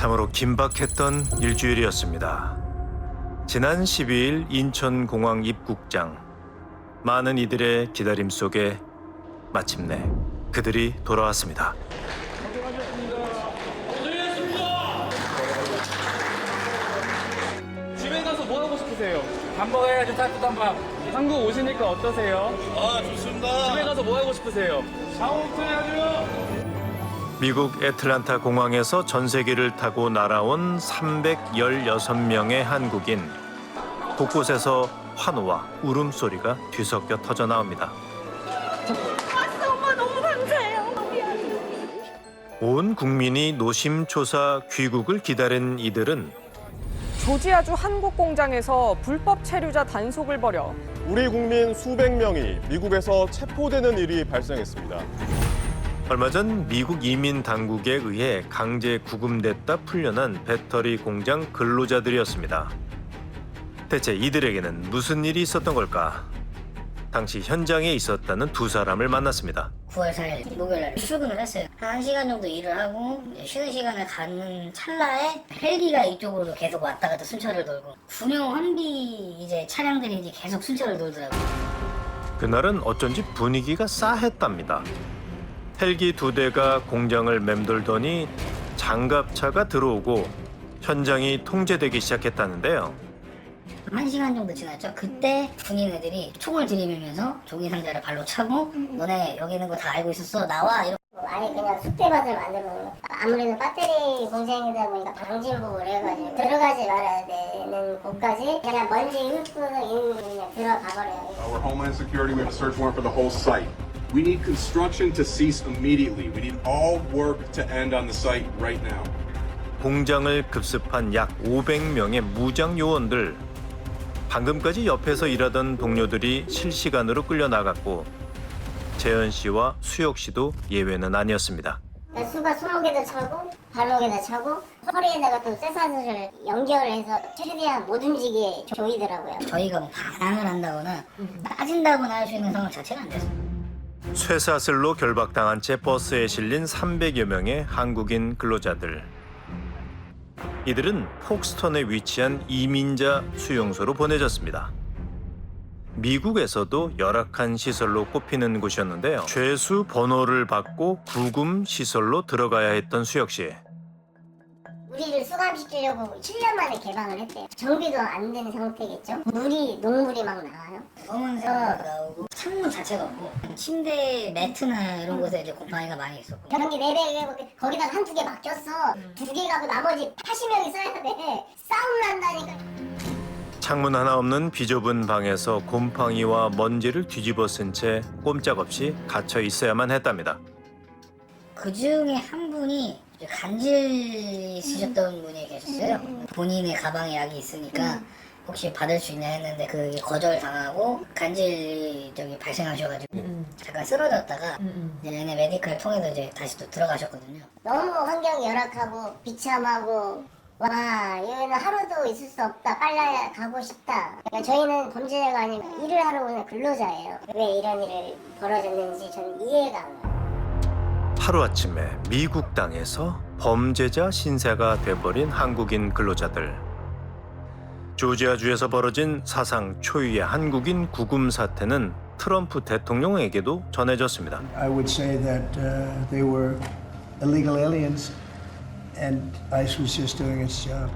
참으로 긴박했던 일주일이었습니다. 지난 12일 인천공항 입국장. 많은 이들의 기다림 속에 마침내 그들이 돌아왔습니다. 집에 가서 뭐 하고 싶으세요? 밥 먹어야지 따뜻한 밥. 한국 오시니까 어떠세요? 아, 좋습니다. 집에 가서 뭐 하고 싶으세요? 샤워부터 미국 애틀란타 공항에서 전세기를 타고 날아온 316명의 한국인. 곳곳에서 환호와 울음소리가 뒤섞여 터져 나옵니다. 왔어, 엄마 너무 감사해요. 온 국민이 노심초사 귀국을 기다린 이들은 조지아주 한국 공장에서 불법 체류자 단속을 벌여 우리 국민 수백 명이 미국에서 체포되는 일이 발생했습니다. 얼마 전 미국 이민 당국에 의해 강제 구금됐다 풀려난 배터리 공장 근로자들이었습니다. 대체 이들에게는 무슨 일이 있었던 걸까? 당시 현장에 있었다는 두 사람을 만났습니다. 9월 4일 목요일날 출근을 했어요. 한 1시간 정도 일을 하고 쉬는 시간을 갖는 찰나에 헬기가 이쪽으로 계속 왔다 갔다 순찰을 돌고 군용 환비 이제 차량들이 이제 계속 순찰을 돌더라고요. 그날은 어쩐지 분위기가 싸했답니다. 헬기 2대가 공장을 맴돌더니 장갑차가 들어오고 현장이 통제되기 시작했다는데요. 1시간 정도 지났죠. 그때 군인 애들이 총을 들이밀면서 종이 상자를 발로 차고 너네 여기 있는 거 다 알고 있었어 나와 이러고 아니 그냥 쑥대밭을 만들어 놓은 거. 아무래도 배터리 공장이다 보니까 방진복을 해가지고 들어가지 말아야 되는 곳까지 그냥 먼지 읊고 그냥 들어가 버려요. Our Homeland Security, we have a search warrant for the whole site. We need construction to cease immediately. We need all work to end on the site right now. 공장을 급습한 약 500명의 무장 요원들. 방금까지 옆에서 일하던 동료들이 실시간으로 끌려 나갔고 재현 씨와 수혁 씨도 예외는 아니었습니다. 수가 손목에도 차고 발목에도 차고 허리에다가 또 쇠사슬을 연결해서 최대한 못 움직이게 조이더라고요. 저희가 뭐 반항을 한다거나 빠진다거나 할 수 있는 상황 자체가 안 됐어요. 쇠사슬로 결박당한 채 버스에 실린 300여 명의 한국인 근로자들. 이들은 폭스턴에 위치한 이민자 수용소로 보내졌습니다. 미국에서도 열악한 시설로 꼽히는 곳이었는데요. 죄수 번호를 받고 구금 시설로 들어가야 했던 수혁 씨. 우리를 수감시키려고 7년 만에 개방을 했대요. 정비도 안 된 상태겠죠. 녹물이 막 나와요. 검은색으로 나오고 창문 자체가 없고 침대 매트나 이런 곳에 이제 곰팡이가 많이 있었고 변기 4배 거기다가 한두 개 맡겼어. 2개 가고 나머지 80명이 써야 돼. 싸움 난다니까. 창문 하나 없는 비좁은 방에서 곰팡이와 먼지를 뒤집어 쓴 채 꼼짝없이 갇혀 있어야만 했답니다. 그 중에 한 분이 간질 쓰셨던 분이 계셨어요. 본인의 가방에 약이 있으니까 혹시 받을 수 있냐 했는데 그게 거절당하고 간질이 발생하셔가지고 잠깐 쓰러졌다가 이제 얘네 메디컬 통해서 이제 다시 또 들어가셨거든요. 너무 환경이 열악하고 비참하고 와 여기는 하루도 있을 수 없다. 빨리 가고 싶다. 그러니까 저희는 범죄자가 아니고 일을 하러 오는 근로자예요. 왜 이런 일이 벌어졌는지 저는 이해가 안 가요. 하루아침에 미국 땅에서 범죄자 신세가 돼버린 한국인 근로자들. 조지아주에서 벌어진 사상 초유의 한국인 구금 사태는 트럼프 대통령에게도 전해졌습니다. I would say that they were illegal aliens and ICE was just doing its job.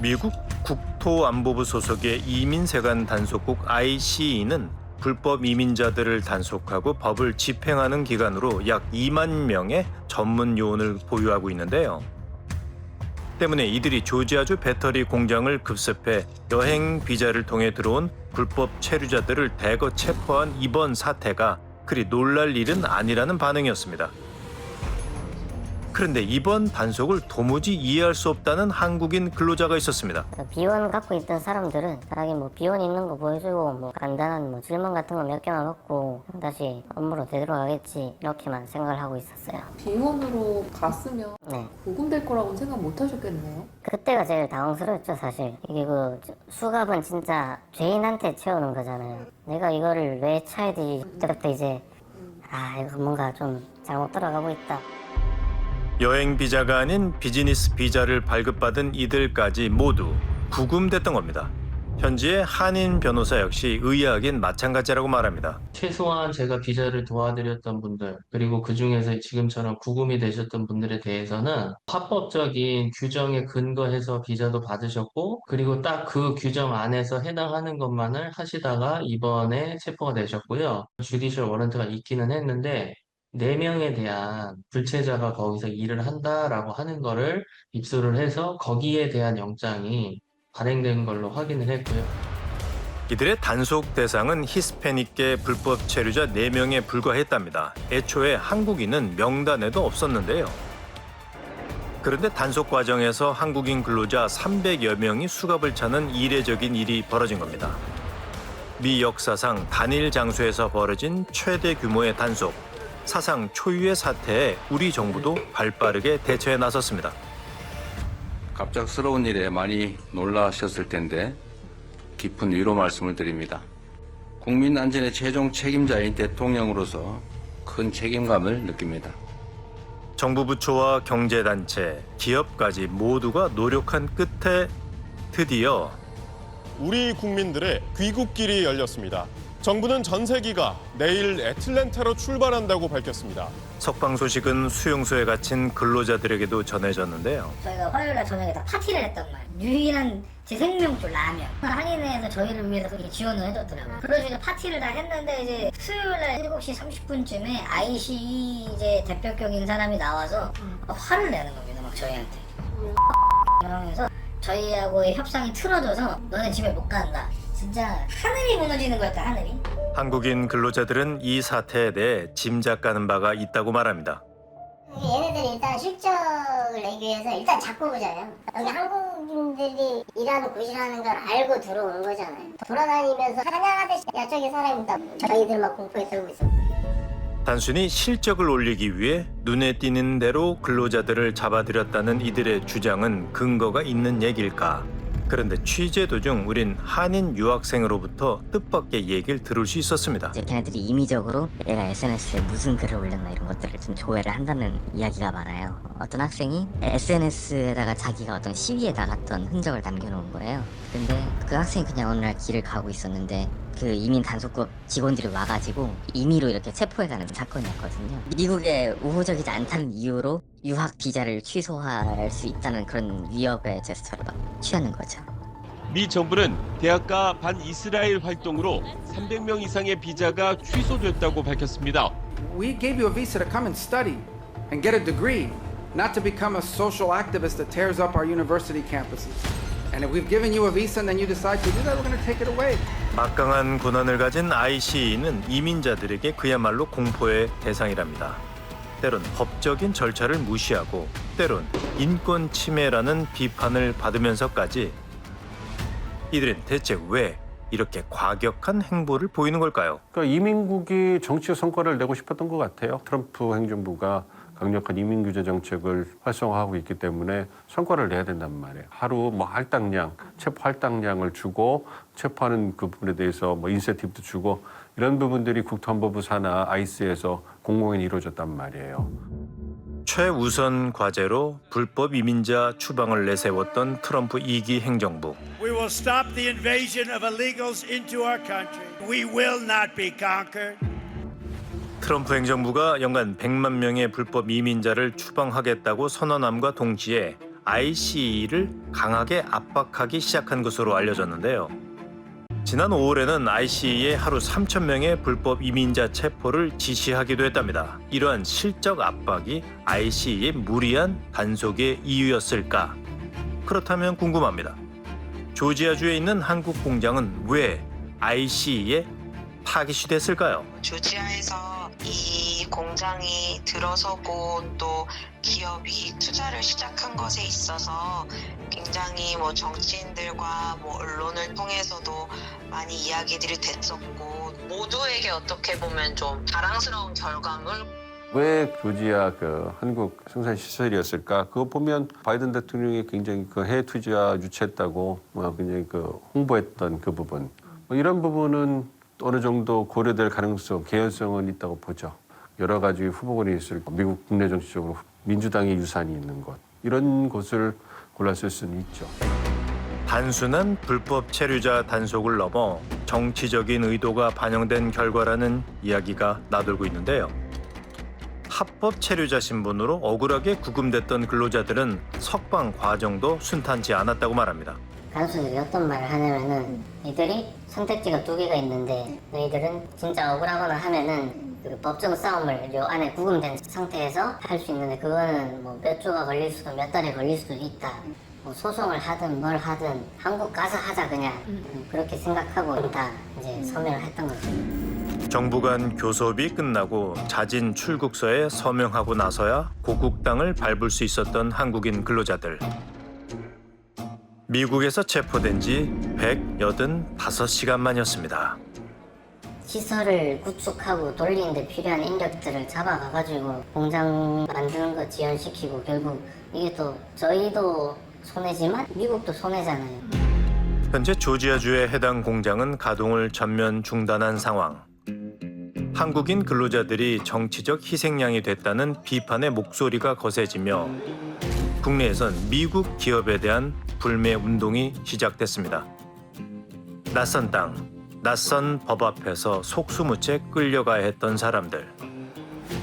미국 국토안보부 소속의 이민세관 단속국 ICE는 불법 이민자들을 단속하고 법을 집행하는 기관으로 약 2만 명의 전문 요원을 보유하고 있는데요. 때문에 이들이 조지아주 배터리 공장을 급습해 여행 비자를 통해 들어온 불법 체류자들을 대거 체포한 이번 사태가 그리 놀랄 일은 아니라는 반응이었습니다. 그런데 이번 단속을 도무지 이해할 수 없다는 한국인 근로자가 있었습니다. 비원 갖고 있던 사람들은 자기 비원 있는 거 보여주고 간단한 질문 같은 거 몇 개만 받고 다시 업무로 되돌아가겠지 이렇게만 생각을 하고 있었어요. 비원으로 갔으면 네. 구금될 거라고는 생각 못 하셨겠네요. 그때가 제일 당황스러웠죠 사실. 이게 수갑은 진짜 죄인한테 채우는 거잖아요. 내가 이거를 왜 차야 되지? 그때부터 이제 이거 뭔가 좀 잘못 돌아가고 있다. 여행 비자가 아닌 비즈니스 비자를 발급받은 이들까지 모두 구금됐던 겁니다. 현지의 한인 변호사 역시 의아하긴 마찬가지라고 말합니다. 최소한 제가 비자를 도와드렸던 분들, 그리고 그중에서 지금처럼 구금이 되셨던 분들에 대해서는 합법적인 규정에 근거해서 비자도 받으셨고, 그리고 딱 그 규정 안에서 해당하는 것만을 하시다가 이번에 체포가 되셨고요. 주디셜 워런트가 있기는 했는데 4명에 대한 불체자가 거기서 일을 한다라고 하는 거를 입수를 해서 거기에 대한 영장이 발행된 걸로 확인을 했고요. 이들의 단속 대상은 히스패닉계 불법 체류자 4명에 불과했답니다. 애초에 한국인은 명단에도 없었는데요. 그런데 단속 과정에서 한국인 근로자 300여 명이 수갑을 차는 이례적인 일이 벌어진 겁니다. 미 역사상 단일 장소에서 벌어진 최대 규모의 단속, 사상 초유의 사태에 우리 정부도 발빠르게 대처해 나섰습니다. 갑작스러운 일에 많이 놀라셨을 텐데 깊은 위로 말씀을 드립니다. 국민 안전의 최종 책임자인 대통령으로서 큰 책임감을 느낍니다. 정부 부처와 경제단체, 기업까지 모두가 노력한 끝에 드디어 우리 국민들의 귀국길이 열렸습니다. 정부는 전세기가 내일 애틀랜타로 출발한다고 밝혔습니다. 석방 소식은 수용소에 갇힌 근로자들에게도 전해졌는데요. 저희가 화요일날 저녁에 다 파티를 했단 말이에요. 유일한 제 생명줄 라면. 한인회에서 저희를 위해서 그렇게 지원을 해줬더라고요. 그래서 이제 파티를 다 했는데 이제 수요일날 7시 30분쯤에 ICE 이제 대표격인 사람이 나와서 화를 내는 겁니다. 막 저희한테. 그러면서 저희하고의 협상이 틀어져서 너네 집에 못 간다. 진짜 하늘이 무너지는 거였다, 하늘이. 한국인 근로자들은 이 사태에 대해 짐작가는 바가 있다고 말합니다. 얘네들이 일단 실적을 내기 위해서 일단 잡고 보자요. 여기 한국인들이 일하는 곳이라는 걸 알고 들어온 거잖아요. 돌아다니면서 사냥하듯이 야 저기 사람 있다. 저희들 막 공포에 떨고 있어. 단순히 실적을 올리기 위해 눈에 띄는 대로 근로자들을 잡아들였다는 이들의 주장은 근거가 있는 얘기일까? 그런데 취재 도중 우린 한인 유학생으로부터 뜻밖의 얘기를 들을 수 있었습니다. 이제 걔네들이 임의적으로 내가 SNS에 무슨 글을 올렸나 이런 것들을 좀 조회를 한다는 이야기가 많아요. 어떤 학생이 SNS에다가 자기가 어떤 시위에 나갔던 흔적을 남겨놓은 거예요. 근데 그 학생이 그냥 어느 날 길을 가고 있었는데 그 이민 단속국 직원들이 와가지고 임의로 이렇게 체포해가는 사건이었거든요. 미국에 우호적이지 않다는 이유로 유학 비자를 취소할 수 있다는 그런 위협의 제스처를 막 취하는 거죠. 미 정부는 대학가 반이스라엘 활동으로 300명 이상의 비자가 취소됐다고 밝혔습니다. We gave you a visa to come and study and get a degree, not to become a social activist that tears up our university campuses. And if we've given you a visa and then you decide to do that, we're going to take it away. 막강한 권한을 가진 ICE는 이민자들에게 그야말로 공포의 대상이랍니다. 때론 법적인 절차를 무시하고 때론 인권 침해라는 비판을 받으면서까지 이들은 대체 왜 이렇게 과격한 행보를 보이는 걸까요? 그러니까 이민국이 정치적 성과를 내고 싶었던 것 같아요. 트럼프 행정부가 강력한 이민 규제 정책을 활성화하고 있기 때문에 성과를 내야 된단 말이에요. 하루 할당량, 체포 할당량을 주고 체포하는 그 부분에 대해서 인센티브도 주고 이런 부분들이 국토안보부 산하 아이스에서 공공연히 이루어졌단 말이에요. 최우선 과제로 불법 이민자 추방을 내세웠던 트럼프 2기 행정부. We will stop the invasion of illegals into our country. We will not be conquered. 트럼프 행정부가 연간 100만 명의 불법 이민자를 추방하겠다고 선언함과 동시에 ICE를 강하게 압박하기 시작한 것으로 알려졌는데요. 지난 5월에는 ICE에 하루 3천 명의 불법 이민자 체포를 지시하기도 했답니다. 이러한 실적 압박이 ICE의 무리한 단속의 이유였을까? 그렇다면 궁금합니다. 조지아주에 있는 한국 공장은 왜 ICE에 타깃이 됐을까요? 조지아에서 이 공장이 들어서고 또 기업이 투자를 시작한 것에 있어서 굉장히 정치인들과 언론을 통해서도 많이 이야기들이 됐었고 모두에게 어떻게 보면 좀 자랑스러운 결과물. 왜 조지아 한국 생산 시설이었을까? 그거 보면 바이든 대통령이 굉장히 해외 투자 유치했다고 굉장히 홍보했던 그 부분. 이런 부분은 어느 정도 고려될 가능성, 개연성은 있다고 보죠. 여러 가지 후보군이 있을 미국 국내 정치적으로 민주당의 유산이 있는 곳, 이런 곳을 골랐을 수는 있죠. 단순한 불법 체류자 단속을 넘어 정치적인 의도가 반영된 결과라는 이야기가 나돌고 있는데요. 합법 체류자 신분으로 억울하게 구금됐던 근로자들은 석방 과정도 순탄치 않았다고 말합니다. 간수들이 어떤 말을 하냐면은 이들이 선택지가 2개가 있는데 너희들은 진짜 억울하거나 하면은 그 법정 싸움을 요 안에 구금된 상태에서 할 수 있는데 그거는 뭐 몇 주가 걸릴 수도 몇 달이 걸릴 수도 있다. 뭐 소송을 하든 뭘 하든 한국 가서 하자 그냥 그렇게 생각하고 다 이제 서명을 했던 거죠. 정부 간 교섭이 끝나고 자진 출국서에 서명하고 나서야 고국 땅을 밟을 수 있었던 한국인 근로자들. 미국에서 체포된 지 185시간 만이었습니다. 시설을 구축하고 돌리는데 필요한 인력들을 잡아가가지고 공장 만드는 거 지연시키고 결국 이게 또 저희도 손해지만 미국도 손해잖아요. 현재 조지아주의 해당 공장은 가동을 전면 중단한 상황. 한국인 근로자들이 정치적 희생양이 됐다는 비판의 목소리가 거세지며 국내에선 미국 기업에 대한 불매 운동이 시작됐습니다. 낯선 땅, 낯선 법 앞에서 속수무책 끌려가야 했던 사람들.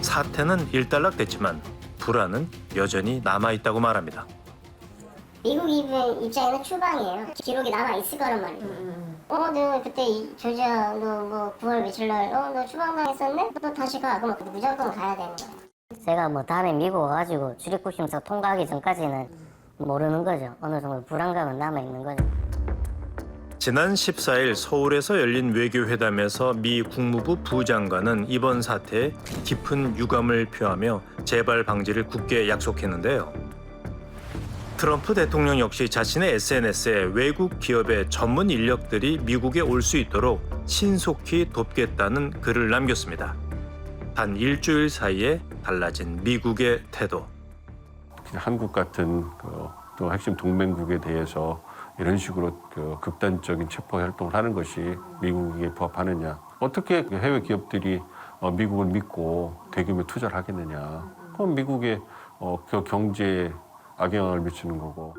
사태는 일단락됐지만 불안은 여전히 남아있다고 말합니다. 미국 입장에는 추방이에요. 기록이 남아있을 거란 말이에요. 너 그때 조지아 너 뭐 9월 며칠 날 너 추방당했었네? 너 다시 가. 그럼 무조건 가야 되는 거야. 제가 뭐 다음에 미국 와가지고 출입국심사 통과하기 전까지는 모르는 거죠. 어느 정도 불안감은 남아있는 거죠. 지난 14일 서울에서 열린 외교회담에서 미 국무부 부장관은 이번 사태에 깊은 유감을 표하며 재발 방지를 굳게 약속했는데요. 트럼프 대통령 역시 자신의 SNS에 외국 기업의 전문 인력들이 미국에 올 수 있도록 신속히 돕겠다는 글을 남겼습니다. 단 일주일 사이에 달라진 미국의 태도. 한국 같은 또 핵심 동맹국에 대해서 이런 식으로 극단적인 체포 활동을 하는 것이 미국에 부합하느냐. 어떻게 해외 기업들이 미국을 믿고 대규모 투자를 하겠느냐. 그럼 미국의 경제에 악영향을 미치는 거고.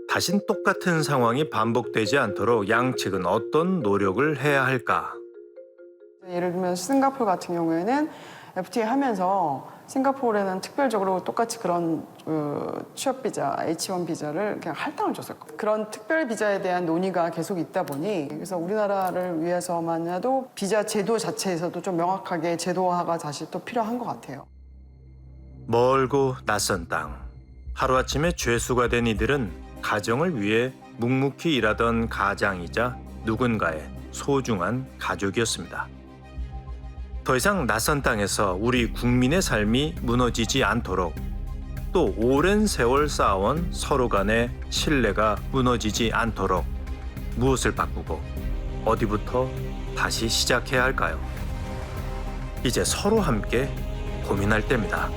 다신 똑같은 상황이 반복되지 않도록 양측은 어떤 노력을 해야 할까? 예를 들면 싱가포르 같은 경우에는 FTA 하면서 싱가포르에는 특별적으로 똑같이 그런 취업 비자, H1 비자를 그냥 할당을 줬을 거예요. 그런 특별 비자에 대한 논의가 계속 있다 보니 그래서 우리나라를 위해서만이라도 비자 제도 자체에서도 좀 명확하게 제도화가 다시 또 필요한 것 같아요. 멀고 낯선 땅. 하루아침에 죄수가 된 이들은 가정을 위해 묵묵히 일하던 가장이자 누군가의 소중한 가족이었습니다. 더 이상 낯선 땅에서 우리 국민의 삶이 무너지지 않도록 또 오랜 세월 쌓아온 서로 간의 신뢰가 무너지지 않도록 무엇을 바꾸고 어디부터 다시 시작해야 할까요? 이제 서로 함께 고민할 때입니다.